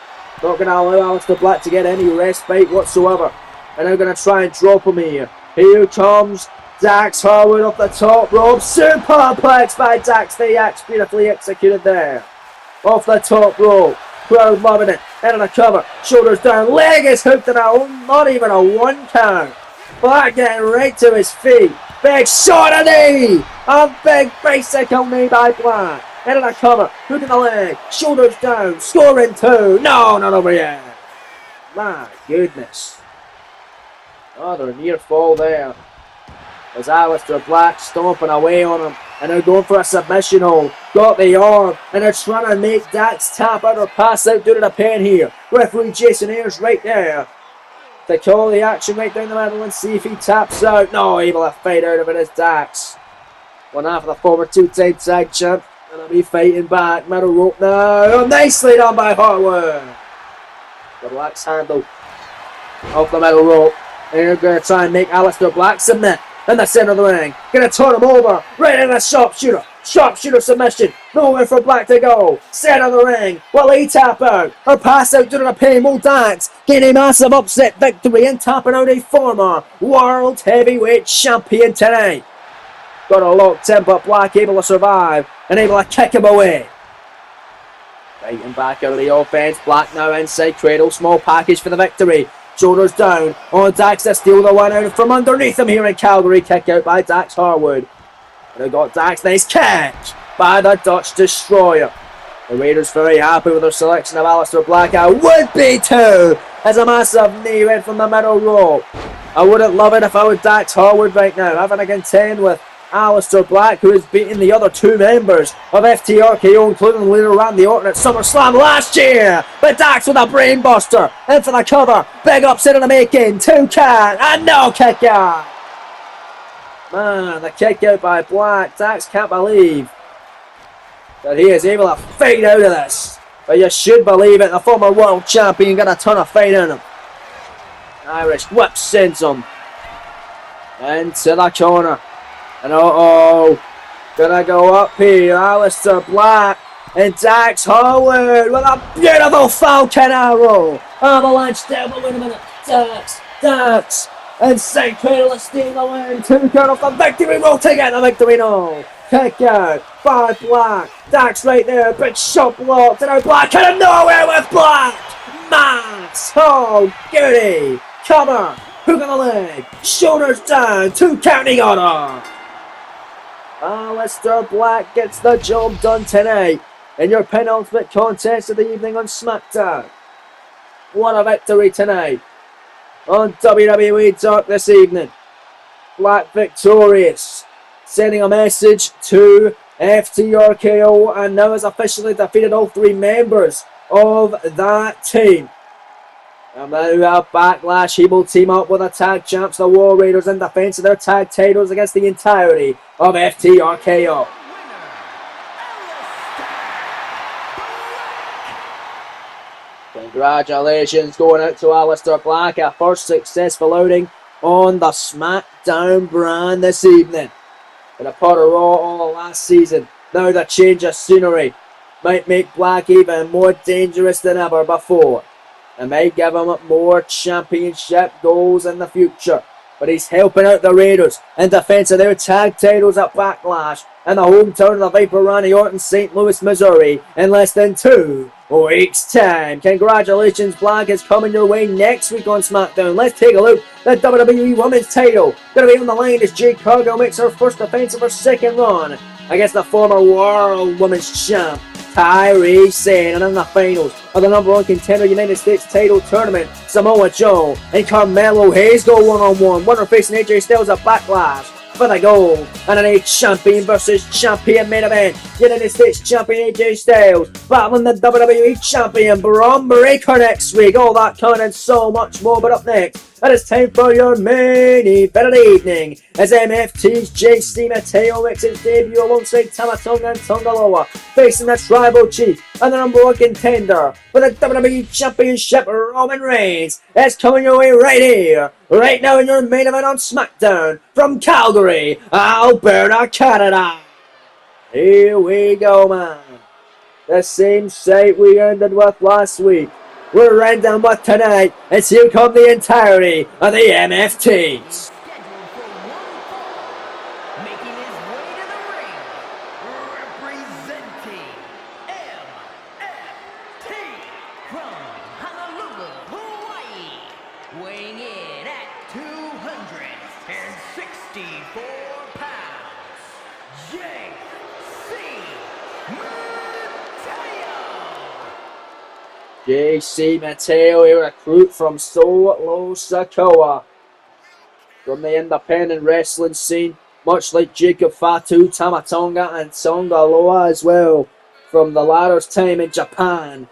not going to allow Aleister Black to get any respite whatsoever. And now going to try and drop him here. Here comes Dax Harwood off the top rope. Superplex by Dax. The axe beautifully executed there. Off the top rope. Crowd loving it. Head on a cover. Shoulders down. Leg is hooked in not even a 1 count. Black getting right to his feet. Big shot of knee. A big bicycle knee by Black. Head on a cover. Hook in the leg. Shoulders down. Scoring 2. No, not over yet. My goodness. Another near fall there. As Aleister Black stomping away on him. And they're going for a submission hold. Got the arm. And they're trying to make Dax tap out or pass out due to the pain here. Referee Jason Ayers right there to call the action right down the middle and see if he taps out. No, able to fight out of it is Dax. One half of the former 2-time tag champ. And he'll be fighting back. Middle rope now. Oh, nicely done by Harwood. The Black's handle off the middle rope. And they're going to try and make Aleister Black submit in the center of the ring. Going to turn him over. Right in the sharpshooter. Sharpshooter submission. Nowhere for Black to go. Set on the ring. Will he tap out? Or pass out due to the pain? Will Dax gain a massive upset victory and tapping out a former World Heavyweight Champion tonight? Got a locked in, but Black able to survive and able to kick him away. Fighting back out of the offense. Black now inside cradle. Small package for the victory. Shoulders down on Dax to steal the one out from underneath him here in Calgary. Kick out by Dax Harwood. And they got Dax. Nice kick by the Dutch Destroyer. The Raiders very happy with their selection of Aleister Black. I would be too. As a massive knee right from the middle rope. I wouldn't love it if I was Dax Harwood right now, having to contend with Aleister Black, who has beaten the other two members of FTRKO, including leader Randy Orton at SummerSlam last year. But Dax with a brainbuster, in for the cover, big upset in the making, 2 count, and no kick out. Man, the kick out by Black. Dax can't believe that he is able to fight out of this. But you should believe it, the former world champion got a ton of fight in him. Irish whip sends him into the corner. And gonna go up here, Aleister Black and Dax Harwood with a beautiful Falcon Arrow. Avalanche down, but wait a minute, Dax, and St. Cradle to steal the win. 2 count off the victory roll to get the victory now. Kick out by Black. Dax right there, big shot blocked, and now Black out of nowhere with Black. Max, oh, goody, cover, hook on the leg, shoulders down, 2 counting order. Aleister Black gets the job done tonight in your penultimate contest of the evening on SmackDown. What a victory tonight on WWE Dark this evening. Black victorious, sending a message to FTRKO, and now has officially defeated all 3 members of that team. And now we have Backlash. He will team up with the tag champs, the War Raiders, in defense of their tag titles against the entirety of FTRKO. Congratulations going out to Aleister Black, a first successful outing on the SmackDown brand this evening. In a part of Raw all last season, now the change of scenery might make Black even more dangerous than ever before. It might give him more championship goals in the future. But he's helping out the Raiders in defense of their tag titles at Backlash in the hometown of the Viper Randy Orton, St. Louis, Missouri, in less than 2 weeks' time. Congratulations, Black is coming your way next week on SmackDown. Let's take a look at the WWE Women's title. Going to be on the line as Jade Cargill makes her first defense of her second run against the former World Women's Champ, Kairi Sane. And in the finals of the #1 contender United States title tournament, Samoa Joe and Carmelo Hayes go one-on-one. Winner facing AJ Styles at Backlash for the gold. And an champion versus champion main event. United States champion AJ Styles battling the WWE champion Braun Breaker next week. All that coming and so much more. But up next, it is time for your main event of the evening as MFT's JC Mateo makes his debut alongside Tama Tonga and Tongaloa, facing the Tribal Chief and the #1 contender for the WWE Championship, Roman Reigns. It's coming your way right here, right now in your main event on SmackDown from Calgary, Alberta, Canada. Here we go, man. The same sight we ended with last week. We're ending with tonight, and here come the entirety of the MFTs. Making his way to the ring, representing MFT from Honolulu, Hawaii, weighing in at 264 pounds, JC JC Mateo, a recruit from Solo Sikoa. From the independent wrestling scene, much like Jacob Fatu, Tama Tonga, and Tongaloa as well. From the latter's time in Japan,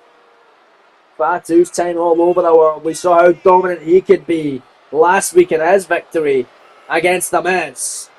Fatu's time all over the world. We saw how dominant he could be last week in his victory against The Miz.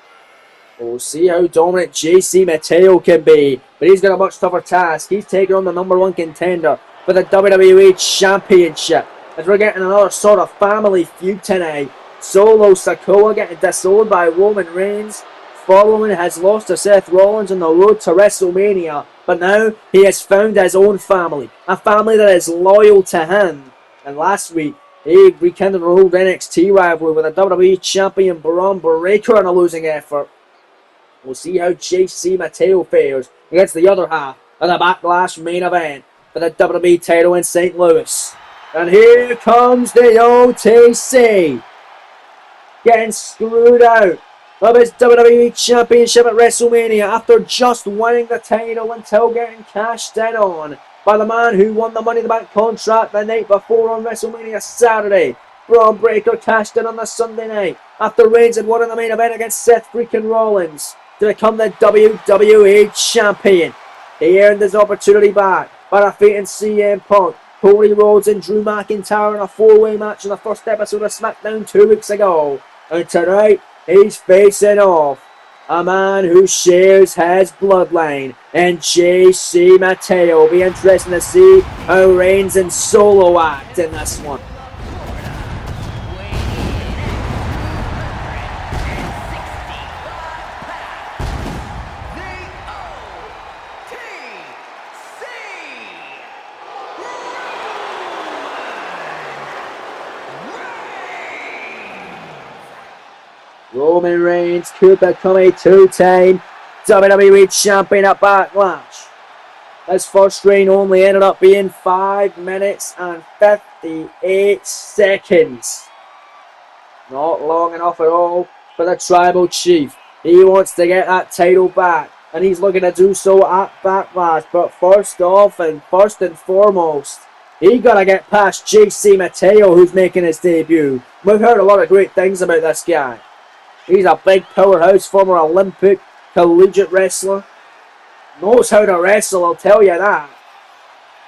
We'll see how dominant JC Mateo can be, but he's got a much tougher task. He's taking on the #1 contender for the WWE Championship, as we're getting another sort of family feud tonight. Solo Sikoa getting disowned by Roman Reigns. following has lost to Seth Rollins on the road to WrestleMania, but now he has found his own family, a family that is loyal to him. And last week, he rekindled an old NXT rivalry with a WWE champion Braun Breaker in a losing effort. We'll see how JC Mateo fares against the other half of the Backlash main event for the WWE title in St. Louis. And here comes the OTC, getting screwed out of his WWE Championship at WrestleMania after just winning the title until getting cashed in on by the man who won the Money in the Bank contract the night before on WrestleMania Saturday. Braun Breaker cashed in on the Sunday night after Reigns had won in the main event against Seth freaking Rollins to become the WWE Champion. He earned his opportunity back by defeating CM Punk, Cody Rhodes and Drew McIntyre in a four-way match in the first episode of SmackDown 2 weeks ago. And tonight, he's facing off a man who shares his bloodline and JC Mateo. Will be interesting to see how Reigns and Solo act in this one. Roman Reigns could become a two-time WWE Champion at Backlash. His first reign only ended up being 5 minutes and 58 seconds. Not long enough at all for the Tribal Chief. He wants to get that title back, and he's looking to do so at Backlash. But first and foremost, he gotta get past JC Mateo, who's making his debut. We've heard a lot of great things about this guy. He's a big powerhouse, former Olympic collegiate wrestler. Knows how to wrestle, I'll tell you that.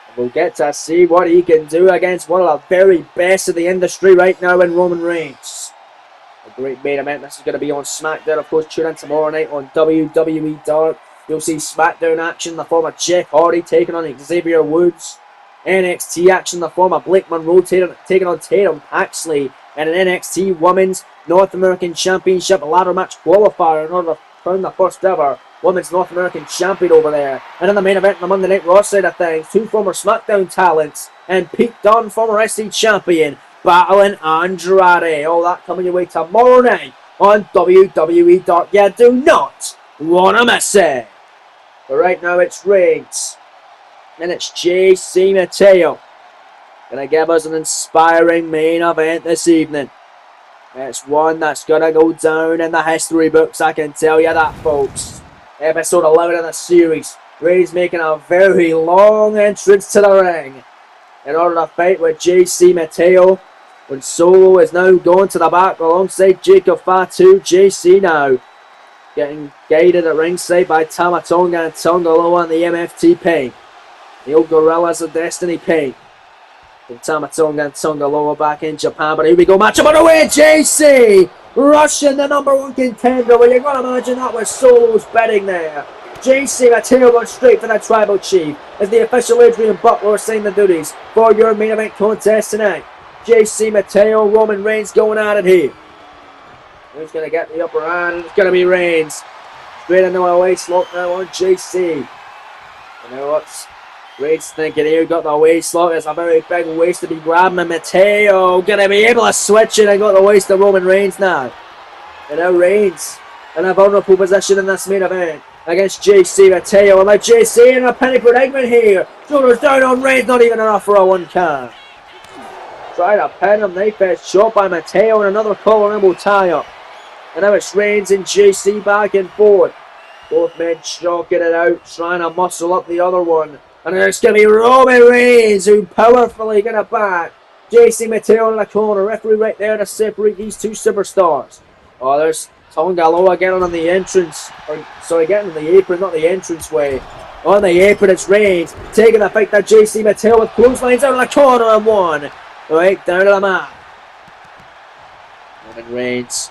And we'll get to see what he can do against one of the very best of the industry right now in Roman Reigns. A great main event. This is going to be on SmackDown. Of course, tune in tomorrow night on WWE Dark. You'll see SmackDown action in the form of Jeff Hardy taking on Xavier Woods. NXT action in the form of Blake Monroe taking on Tatum Paxley. And an NXT Women's North American Championship ladder match qualifier in order to crown the first ever Women's North American Champion over there. And in the main event, the Monday Night Raw side of things, two former SmackDown talents and Pete Dunne, former SC Champion, battling Andrade. All that coming your way tomorrow night on WWE Dark. You do not want to miss it. But right now it's Reigns. And it's JC Mateo. Gonna give us an inspiring main event this evening. It's one that's gonna go down in the history books, I can tell you that, folks. Episode 11 of the series. Reigns making a very long entrance to the ring in order to fight with JC Mateo. When Solo is now going to the back alongside Jacob Fatu. JC now getting guided at ringside by Tama Tonga and Tonga Loa and the MFT Pain. The old Gorillas of Destiny Pain. And Tama Tonga and Tonga Loa back in Japan. But here we go, matchup on the way. JC rushing the number one contender. Well, you're going to imagine that was Solo's betting there. JC Mateo going straight for the Tribal Chief as the official Adrian Butler signed the duties for your main event contest tonight. JC Mateo, Roman Reigns going at it here. Who's going to get the upper hand? It's going to be Reigns. Straight into a waist lock now on JC. You know what's Reigns thinking here? Got the waist lock. It's a very big waist to be grabbing. And Mateo going to be able to switch it and got the waist of Roman Reigns now. And now Reigns in a vulnerable position in this main event against JC Mateo. And now JC in a panic predicament here. Shoulders down on Reigns. Not even enough for a 1 count. Try to pin him. Knife edge shot by Mateo and another collar elbow tie up. And now it's Reigns and JC back and forth. Both men choking it out, trying to muscle up the other one. And there's going to be Roman Reigns who powerfully going to back JC Mateo in the corner. Referee right there to separate these two superstars. Oh, there's Tonga Loa getting on the entrance. Getting on the apron, not the entrance way. On the apron, it's Reigns taking the fight to JC Mateo with clotheslines out in the corner and one. Right down to the mat. Roman Reigns.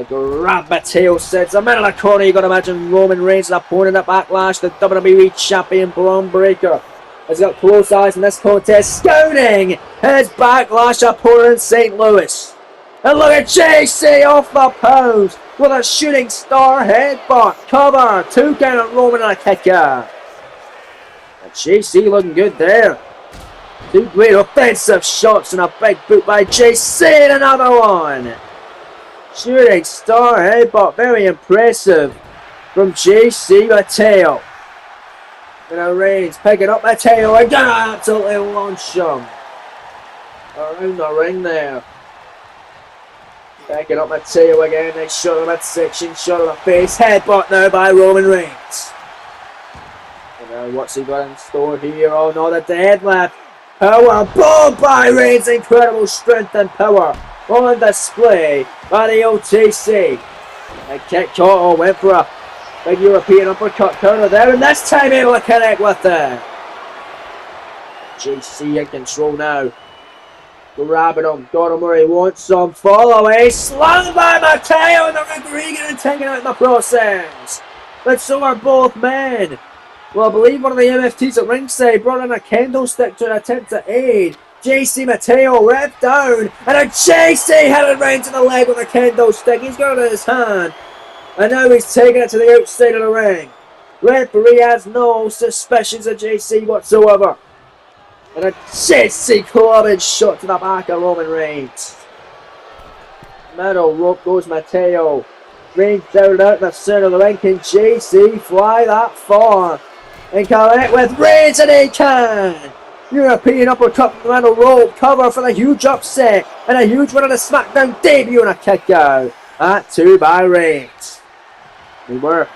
Grab Mateo sets a man in the corner. You got to imagine Roman Reigns, an opponent at Backlash, the WWE Champion Braun Breaker, has got close eyes in this contest, scouting his Backlash opponent in St. Louis. And look at JC off the post. with a shooting star headbutt. Cover. 2 count on Roman and a kick out. And JC looking good there. 2 great offensive shots and a big boot by JC and another one. Shooting star headbutt. Very impressive from JC Mateo. And now Reigns picking up Mateo and gonna absolutely launch him around the ring there. Picking up Mateo again. Nice shot of that section. Shot of the face. Headbutt now by Roman Reigns. And now what's he got in store here? Oh no, the deadlift. Power bomb by Reigns. Incredible strength and power on display by the OTC. And kick caught. Oh, went for a big European uppercut counter there, and this time able to connect with it. JC in control now. Grabbing him, got him where he wants him. Fall away, slammed by Mateo, and the referee getting taken out in the process. But so are both men. Well, I believe one of the MFTs at ringside brought in a candlestick to attempt to aid. JC Mateo rep down, and a JC headed round to the leg with a candlestick. He's got it in his hand. And now he's taking it to the outside of the ring. Referee has no suspicions of JC whatsoever. And a JC clubbing shot to the back of Roman Reigns. Middle rope goes Mateo. Reigns down out in the center of the ring. Can JC fly that far and connect with Reigns? And he can. European uppercut from the middle rope. Cover for the huge upset. And a huge win on the SmackDown debut and a kick out. At 2 by Reigns. We were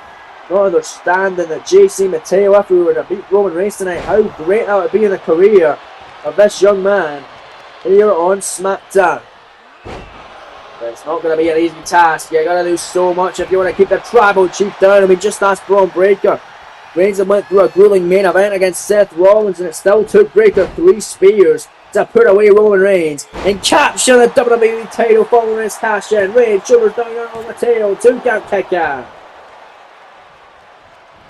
not understanding that JC Mateo, if we were to beat Roman Reigns tonight, how great that would be in the career of this young man here on SmackDown. But it's not going to be an easy task. You got to do so much if you want to keep the Tribal Chief down. I mean, just ask Braun Breaker. Reigns went through a grueling main event against Seth Rollins, and it still took Breaker 3 spears to put away Roman Reigns and capture the WWE title following his cash in. Reigns shoulders down on Mateo. 2 count kick out.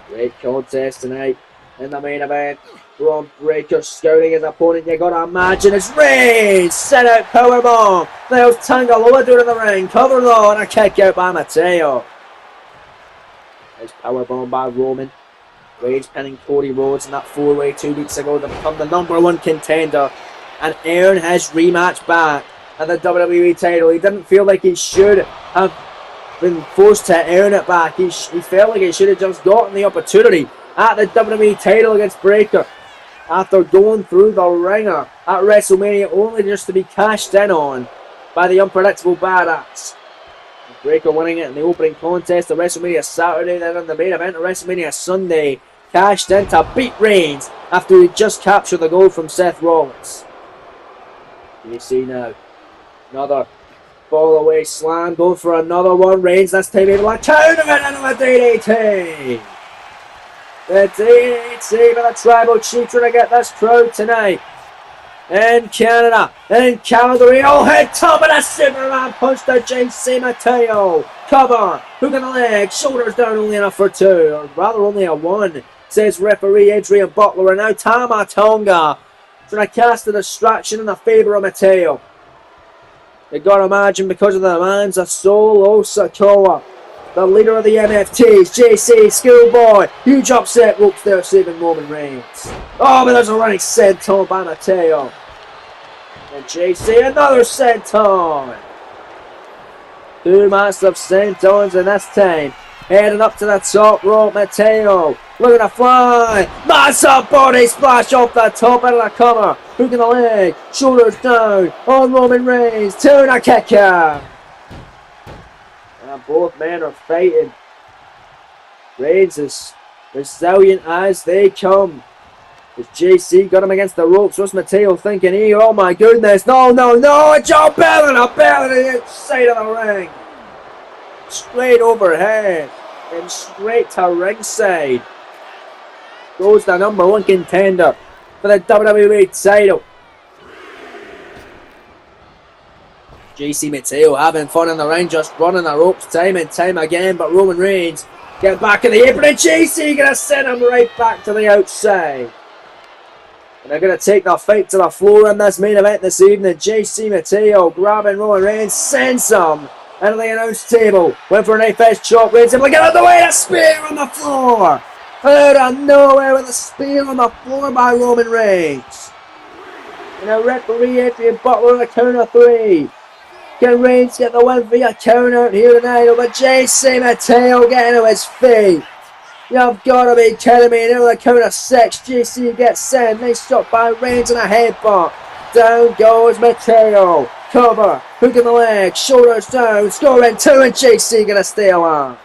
Great contest tonight in the main event. Braun Breaker scouting his opponent. You gotta imagine it's Reigns. Set out powerbomb. There's Tangaloa doing in the ring. Cover though and a kick out by Mateo. Nice powerbomb by Roman. Reigns pinning Cody Rhodes in that 4-way 2 weeks ago to become the #1 contender and earn his rematch back at the WWE title. He didn't feel like he should have been forced to earn it back. He felt like he should have just gotten the opportunity at the WWE title against Breaker after going through the ringer at WrestleMania only just to be cashed in on by the unpredictable badass. Breaker winning it in the opening contest of WrestleMania Saturday, then in the main event of WrestleMania Sunday, cashed in to beat Reigns after he just captured the gold from Seth Rollins. You see now, another fall away slam, going for another one. Reigns this time able to counter it into a DDT. The DDT by the Tribal Chief trying to get this crowd tonight. In Canada, in Calgary, head top and a Superman punch to JC Mateo. Cover, hook in the leg, shoulders down, only enough for 2, or rather only a 1, says referee Adrian Butler. And now Tama Tonga trying to cast a distraction in the favour of Mateo. You gotta imagine because of the demands of Solo Sikoa, the leader of the MFTs, JC Schoolboy. Huge upset ropes there saving Roman Reigns. Oh, but there's a running senton by Mateo. And JC another senton. 2 massive sentons, and this time heading up to the top rope. Mateo looking to fly. Massive body splash off the top out of the cover. Hook in the leg, shoulders down on Roman Reigns. 2 and a kick out. And both men are fighting. Reigns is resilient as they come. As JC got him against the ropes, what's Mateo thinking here? Oh my goodness, no, a Joe Belling, a belly to the outside of the ring. Straight overhead and straight to ringside. Goes the #1 contender for the WWE title. JC Mateo having fun in the ring, just running the ropes time and time again, but Roman Reigns get back in the apron and JC gonna send him right back to the outside. And they're going to take the fight to the floor in this main event this evening. JC Mateo grabbing Roman Reigns, sends him Out of the announce table. Went for a knife edge chop. Reigns able to get out of the way. A spear on the floor. Out of nowhere with a spear on the floor by Roman Reigns. And a referee Adrian Butler on a count of 3. Can Reigns get the win via count out here tonight over JC Mateo getting to his feet? You've got to be kidding me. Now the count of 6. JC gets sent. Nice shot by Reigns and a headbutt. Down goes Mateo. Cover. Hook in the leg. Shoulders down. Scoring 2 and JC going to stay alive.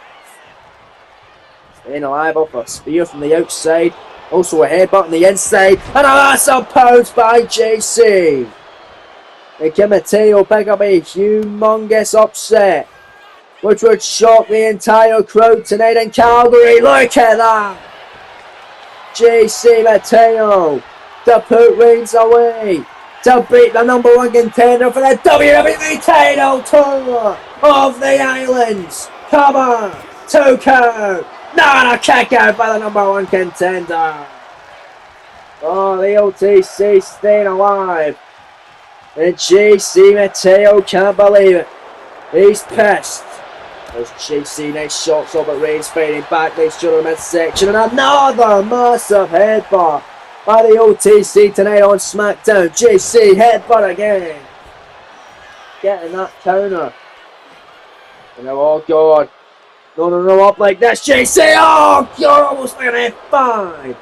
Staying alive off a spear from the outside. Also a headbutt on the inside. And a massive pounce by JC. And can Mateo pick up a humongous upset, which would shock the entire crowd tonight in Calgary. Look at that! JC Mateo to put Reigns away, to beat the number 1 contender for the WWE title tour of the islands. Come on, 2 count. Not a kick out by the number 1 contender. Oh, the OTC staying alive. And JC Mateo can't believe it. He's pissed. There's JC, nice shots over Reigns, fighting back, nice shoulder midsection, and another massive headbutt by the OTC tonight on SmackDown. JC headbutt again. Getting that counter. And oh god. No, up like this. JC, oh god, almost like an F5.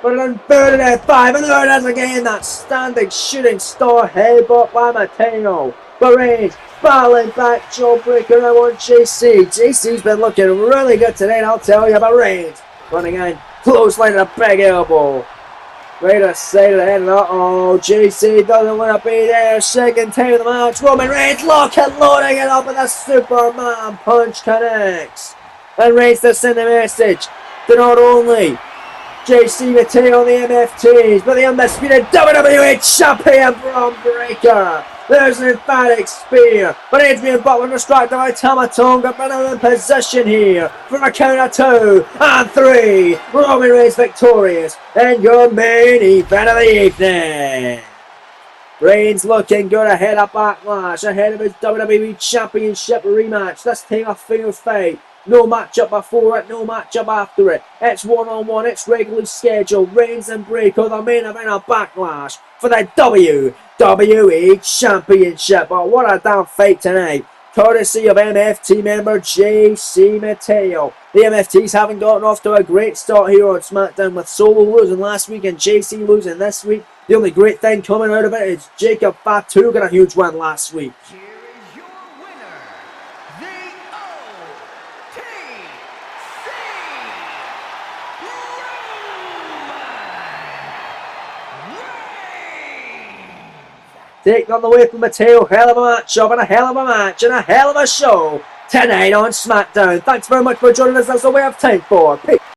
But an inverted F5, and there it is again, that standing shooting star headbutt by Mateo. But Reigns battling back, jawbreaker now on JC. JC's been looking really good tonight, I'll tell you, about Reigns. Running in, clothesline and a big elbow. Right aside of the head, and uh-oh, JC doesn't want to be there. Second time of the match, Roman Reigns loading it up with a Superman punch connects. And Reigns to send a message to not only JC Mateo on the MFTs, but the undisputed WWE Champion Braun Breaker. There's an emphatic spear, but Adrian Butler distracted by Tama Tonga, but now in position here for a count of 2 and 3. Roman Reigns victorious in your main event of the evening. Reigns looking good ahead of Backlash, ahead of his WWE Championship rematch. This time a fair fight. No matchup before it, no matchup after it. It's one-on-one, it's regularly scheduled. Reigns and Breaker, the main event of Backlash for the WWE Championship. Oh, what a damn fight tonight. Courtesy of MFT member JC Mateo. The MFTs haven't gotten off to a great start here on SmackDown, with Solo losing last week and JC losing this week. The only great thing coming out of it is Jacob Fatu got a huge win last week. Here is your winner, the OTC Taking on the way from Mateo, hell of a matchup and a hell of a match and a hell of a show tonight on SmackDown. Thanks very much for joining us. That's all we have time for. Peace.